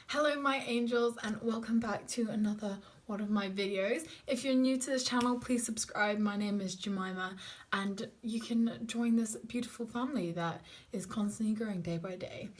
Hello my angels and welcome back to another one of my videos. If you're new to this channel, please subscribe. My name is Jemima and you can join this beautiful family that is constantly growing day by day.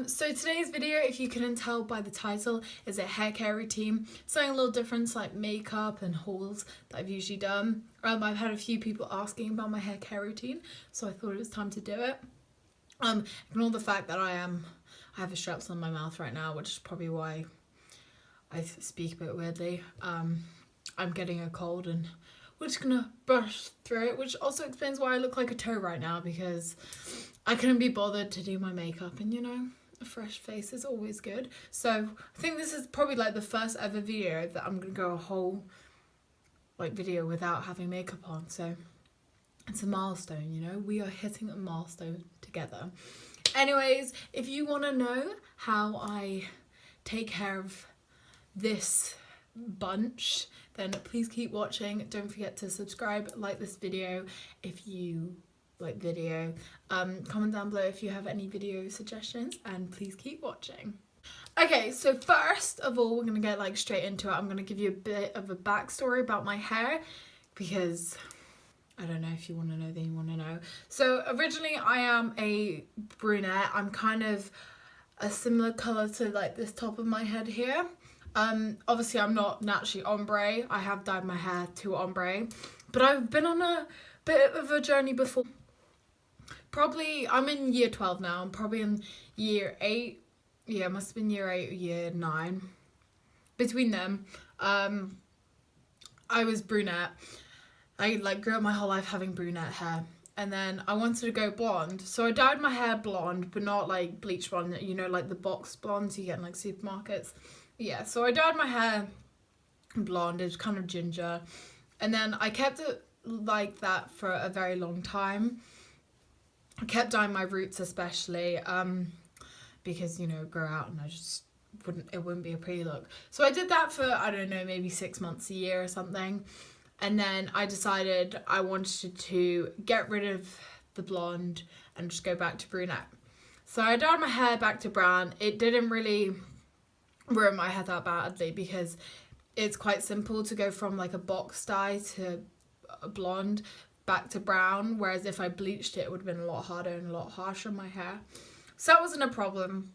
So today's video, if you couldn't tell by the title, is a hair care routine. Something a little different, like makeup and hauls that I've usually done. I've had a few people asking about my hair care routine, so I thought it was time to do it. Ignore the fact that I have a straps on my mouth right now, which is probably why I speak a bit weirdly. I'm getting a cold and we're just gonna brush through it, which also explains why I look like a toe right now, because I couldn't be bothered to do my makeup, and you know, a fresh face is always good. So I think this is probably like the first ever video that I'm gonna go a whole like video without having makeup on, so it's a milestone, you know, we are hitting a milestone together. Anyways, if you want to know how I take care of this bunch, then please keep watching. Don't forget to subscribe, like this video if you like video, comment down below if you have any video suggestions, and please keep watching. Okay, so first of all, we're gonna get like straight into it. I'm gonna give you a bit of a backstory about my hair, because I don't know if you want to know, then you want to know. So originally I am a brunette. I'm kind of a similar colour to like this top of my head here. Obviously I'm not naturally ombre. I have dyed my hair to ombre. But I've been on a bit of a journey before. Probably, I'm in year 12 now. I'm probably in year 8. Yeah, it must have been year 8 or year 9. Between them, I was brunette. I like grew up my whole life having brunette hair, and then I wanted to go blonde, so I dyed my hair blonde, but not like bleach blonde, you know, like the box blondes you get in like supermarkets. Yeah, so I dyed my hair blonde. It was kind of ginger, and then I kept it like that for a very long time. I kept dyeing my roots especially, because, you know, grow out and it wouldn't be a pretty look. So I did that for, I don't know, maybe 6 months, a year or something. And then I decided I wanted to get rid of the blonde and just go back to brunette. So I dyed my hair back to brown. It didn't really ruin my hair that badly, because it's quite simple to go from like a box dye to a blonde back to brown. Whereas if I bleached it, it would have been a lot harder and a lot harsher on my hair. So that wasn't a problem.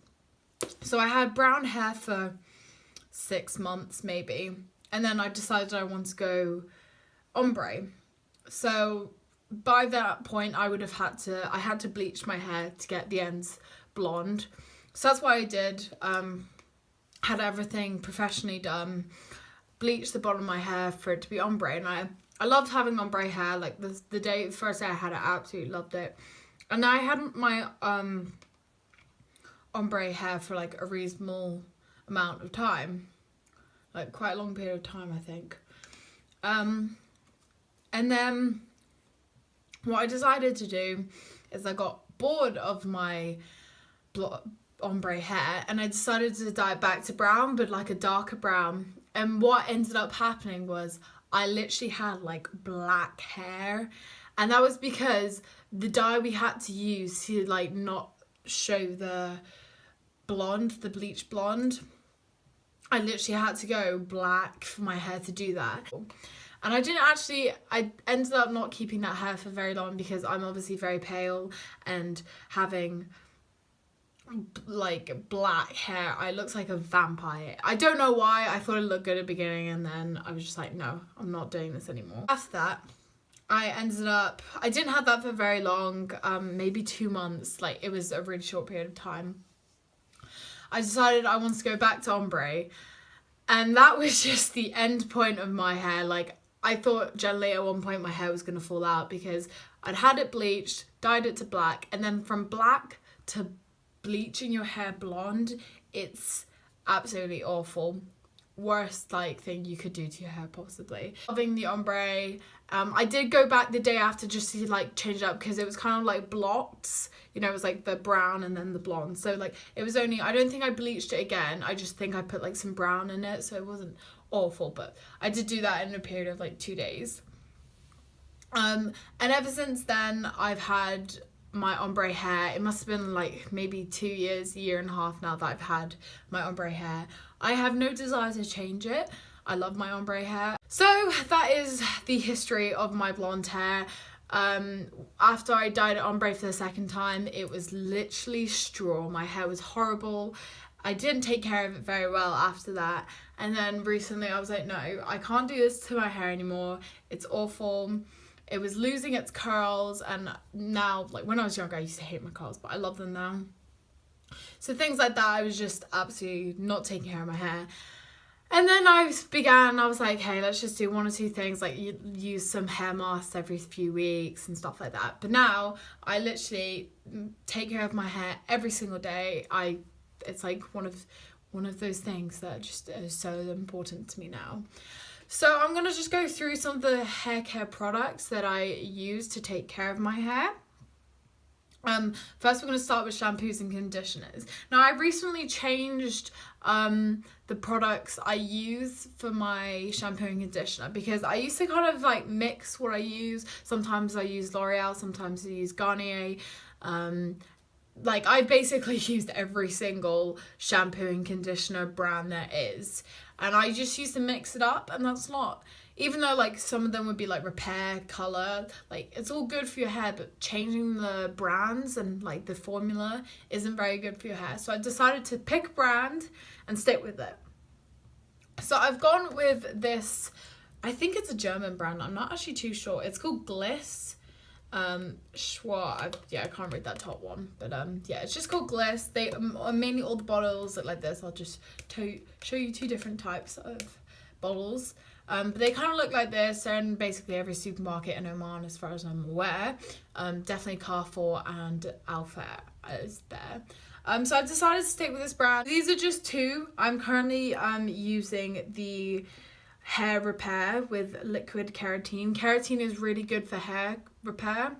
So I had brown hair for 6 months maybe. And then I decided I wanted to go ombre. So by that point I had to bleach my hair to get the ends blonde. So that's what I did. Had everything professionally done, bleached the bottom of my hair for it to be ombre, and I loved having ombre hair. Like the first day I had it, I absolutely loved it. And I had my ombre hair for like a reasonable amount of time, like quite a long period of time, I think. And then what I decided to do is I got bored of my ombre hair, and I decided to dye it back to brown, but like a darker brown. And what ended up happening was I literally had like black hair, and that was because the dye we had to use to like not show the blonde, the bleach blonde, I literally had to go black for my hair to do that. And I ended up not keeping that hair for very long, because I'm obviously very pale, and having like black hair, I looked like a vampire. I don't know why. I thought it looked good at the beginning, and then I was just like, no, I'm not doing this anymore. After that, I didn't have that for very long, maybe 2 months. Like, it was a really short period of time. I decided I wanted to go back to ombre, and that was just the end point of my hair. Like, I thought generally at one point my hair was going to fall out, because I'd had it bleached, dyed it to black, and then from black to bleaching your hair blonde, it's absolutely awful. Worst like thing you could do to your hair possibly. Loving the ombre. I did go back the day after just to like change it up, because it was kind of like blots, you know, it was like the brown and then the blonde. So like it was only, I don't think I bleached it again. I just think I put like some brown in it, so it wasn't awful, but I did do that in a period of like 2 days. And ever since then I've had my ombre hair. It must have been like maybe 2 years, a year and a half now that I've had my ombre hair. I have no desire to change it. I love my ombre hair. So that is the history of my blonde hair. After I dyed it ombre for the second time, it was literally straw. My hair was horrible. I didn't take care of it very well after that. And then recently I was like, no, I can't do this to my hair anymore. It's awful. It was losing its curls, and now, like when I was younger, I used to hate my curls, but I love them now. So things like that, I was just absolutely not taking care of my hair. And then I was like, hey, let's just do 1 or 2 things, like use some hair masks every few weeks and stuff like that. But now I literally take care of my hair every single day. It's like one of those things that just is so important to me now. So I'm going to just go through some of the hair care products that I use to take care of my hair. First we're going to start with shampoos and conditioners. Now I recently changed the products I use for my shampoo and conditioner, because I used to kind of like mix what I use. Sometimes I use L'Oreal, sometimes I use Garnier. Like I basically used every single shampoo and conditioner brand there is, and I just used to mix it up, and that's not, even though like some of them would be like repair, color, like it's all good for your hair, but changing the brands and like the formula isn't very good for your hair. So I decided to pick a brand and stick with it. So I've gone with this, I think it's a German brand, I'm not actually too sure. It's called Gliss. Schwa, I can't read that top one, but yeah, it's just called Gliss. They mainly all the bottles look like this. I'll just show you 2 different types of bottles. But they kind of look like this. They're in basically every supermarket in Oman, as far as I'm aware. Definitely Carrefour and Alpha is there. So I decided to stick with this brand. These are just 2. I'm currently using the hair repair with liquid keratin. Keratin is really good for hair repair.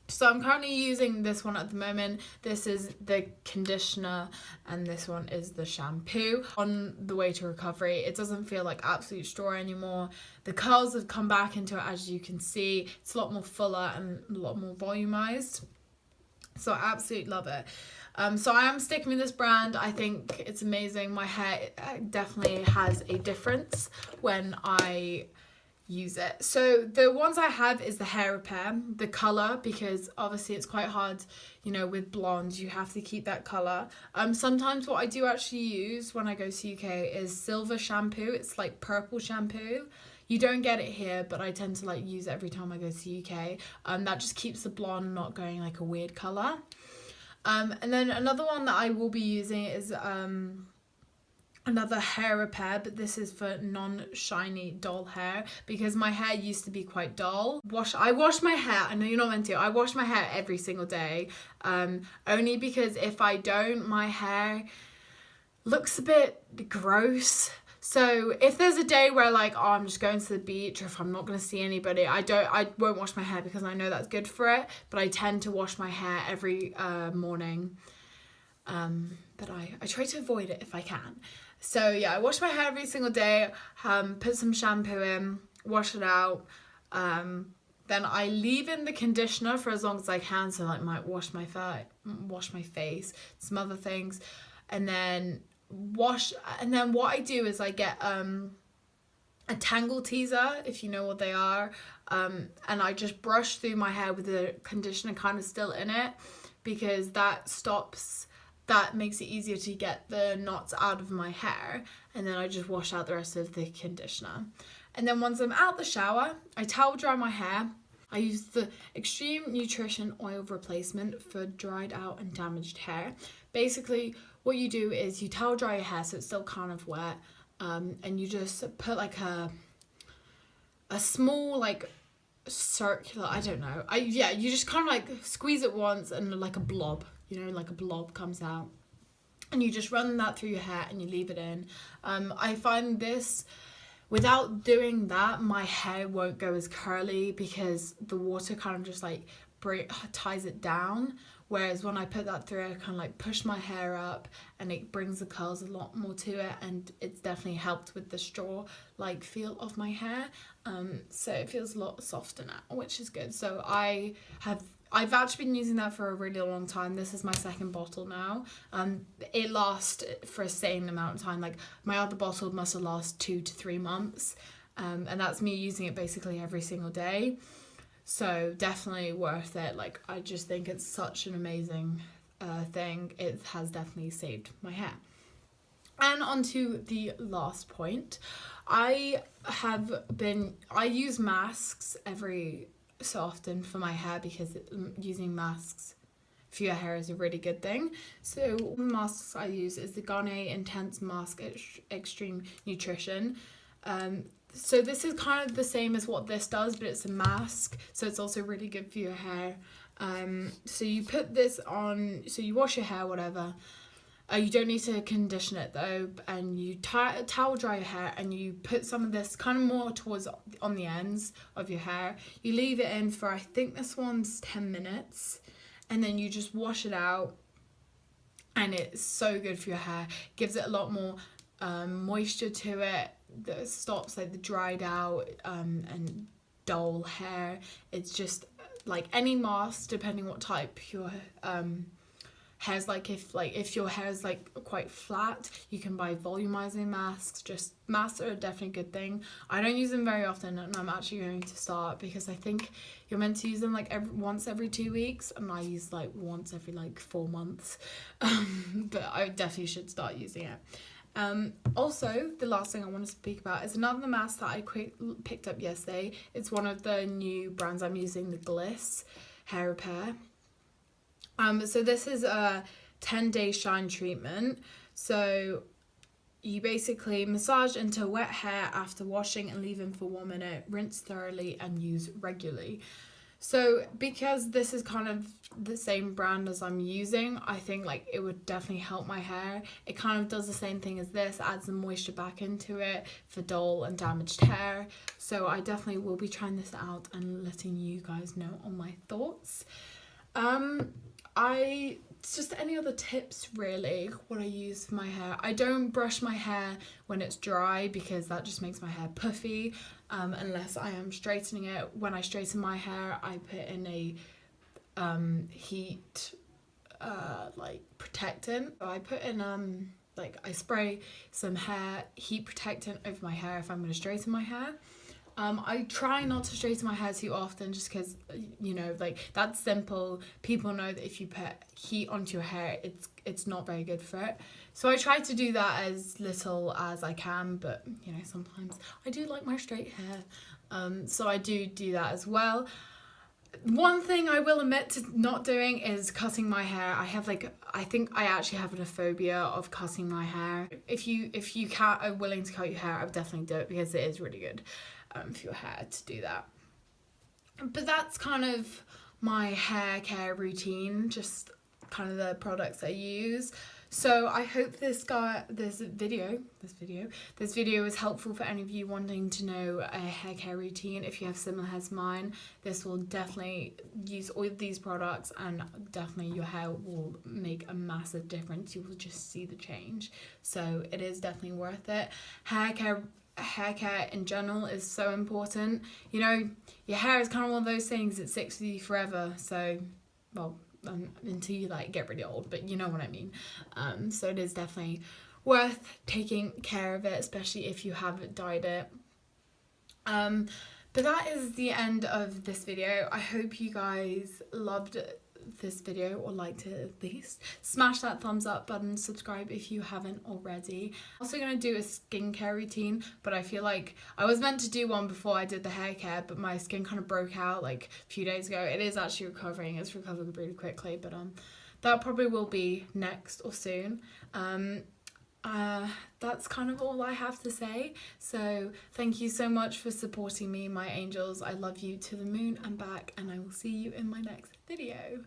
So I'm currently using this one at the moment. This is the conditioner and this one is the shampoo. On the way to recovery, it doesn't feel like absolute straw anymore. The curls have come back into it, as you can see. It's a lot more fuller and a lot more volumized. So I absolutely love it. So I am sticking with this brand. I think it's amazing. My hair definitely has a difference when I use it. So the ones I have is the hair repair, the color, because obviously it's quite hard, you know, with blondes, you have to keep that color. Sometimes what I do actually use when I go to UK is silver shampoo. It's like purple shampoo. You don't get it here, but I tend to like use it every time I go to UK. That just keeps the blonde not going like a weird color. And then another one that I will be using is another hair repair, but this is for non-shiny dull hair, because my hair used to be quite dull. I wash my hair, I know you're not meant to, I wash my hair every single day, only because if I don't, my hair looks a bit gross. So if there's a day where like, oh, I'm just going to the beach, or if I'm not going to see anybody, I won't wash my hair because I know that's good for it, but I tend to wash my hair every morning. But I try to avoid it if I can. So yeah, I wash my hair every single day, put some shampoo in, wash it out. Then I leave in the conditioner for as long as I can, so like might wash my face, some other things, and then what I do is I get a tangle teaser, if you know what they are, and I just brush through my hair with the conditioner kind of still in it, because that makes it easier to get the knots out of my hair, and then I just wash out the rest of the conditioner. And then once I'm out the shower, I towel dry my hair. I use the Extreme Nutrition Oil Replacement for dried out and damaged hair. Basically, what you do is you towel dry your hair so it's still kind of wet, and you just put like a small like circular, I don't know, you just kind of like squeeze it once and like a blob, you know, like a blob comes out, and you just run that through your hair and you leave it in. I find this, without doing that, my hair won't go as curly because the water kind of just like ties it down. Whereas when I put that through, I kind of like push my hair up and it brings the curls a lot more to it, and it's definitely helped with the straw like feel of my hair. So it feels a lot softer now, which is good. So I have I've actually been using that for a really long time. This is my second bottle now. It lasts for a same amount of time. Like my other bottle must have lasted 2 to 3 months. And that's me using it basically every single day. So definitely worth it. Like I just think it's such an amazing thing. It has definitely saved my hair. And on to the last point. I use masks every so often for my hair because using masks for your hair is a really good thing. So the masks I use is the Garnier Intense Mask Extreme Nutrition. So this is kind of the same as what this does, but it's a mask, so it's also really good for your hair. So you put this on, so you wash your hair, whatever. You don't need to condition it though, and you towel dry your hair, and you put some of this kind of more towards on the ends of your hair. You leave it in for, I think this one's 10 minutes, and then you just wash it out, and it's so good for your hair. Gives it a lot more moisture to it, that stops like the dried out and dull hair. It's just like any mask, depending what type your hair's like. If your hair is like quite flat, you can buy volumizing masks. Just masks are definitely a good thing. I don't use them very often, and I'm actually going to start, because I think you're meant to use them like once every 2 weeks, and I use like once every like 4 months. But I definitely should start using it. Also, the last thing I want to speak about is another mask that I picked up yesterday. It's one of the new brands I'm using, the Gliss Hair Repair. So this is a 10-day shine treatment. So you basically massage into wet hair after washing and leave in for 1 minute, rinse thoroughly and use regularly. So because this is kind of the same brand as I'm using, I think like it would definitely help my hair. It kind of does the same thing as this, adds some moisture back into it for dull and damaged hair. So I definitely will be trying this out and letting you guys know on my thoughts. It's just any other tips really, what I use for my hair. I don't brush my hair when it's dry, because that just makes my hair puffy, unless I am straightening it. When I straighten my hair, I put in a heat like protectant. So I put in I spray some hair heat protectant over my hair if I'm going to straighten my hair. I try not to straighten my hair too often, just because, you know, like that's simple. People know that if you put heat onto your hair, it's not very good for it. So I try to do that as little as I can, but you know, sometimes I do like my straight hair. So I do that as well. One thing I will admit to not doing is cutting my hair. I think I actually have a phobia of cutting my hair. If you are willing to cut your hair, I would definitely do it, because it is really good for your hair to do that. But that's kind of my hair care routine, just kind of the products I use. So I hope this video is helpful for any of you wanting to know a hair care routine. If you have similar hair to mine, this will definitely use all of these products, and definitely your hair will make a massive difference. You will just see the change. So it is definitely worth it. Hair care in general is so important. You know, your hair is kind of one of those things that sticks with you forever. So, well, until you like get really old, but you know what I mean. So it is definitely worth taking care of it, especially if you haven't dyed it. But that is the end of this video. I hope you guys loved this video, or liked it at least. Smash that thumbs up button, subscribe if you haven't already. I'm also going to do a skincare routine, but I feel like I was meant to do one before I did the hair care, but my skin kind of broke out like a few days ago. It is actually recovering. It's recovering really quickly, but that probably will be next or soon. That's kind of all I have to say. So thank you so much for supporting me, my angels. I love you to the moon and back, and I will see you in my next video.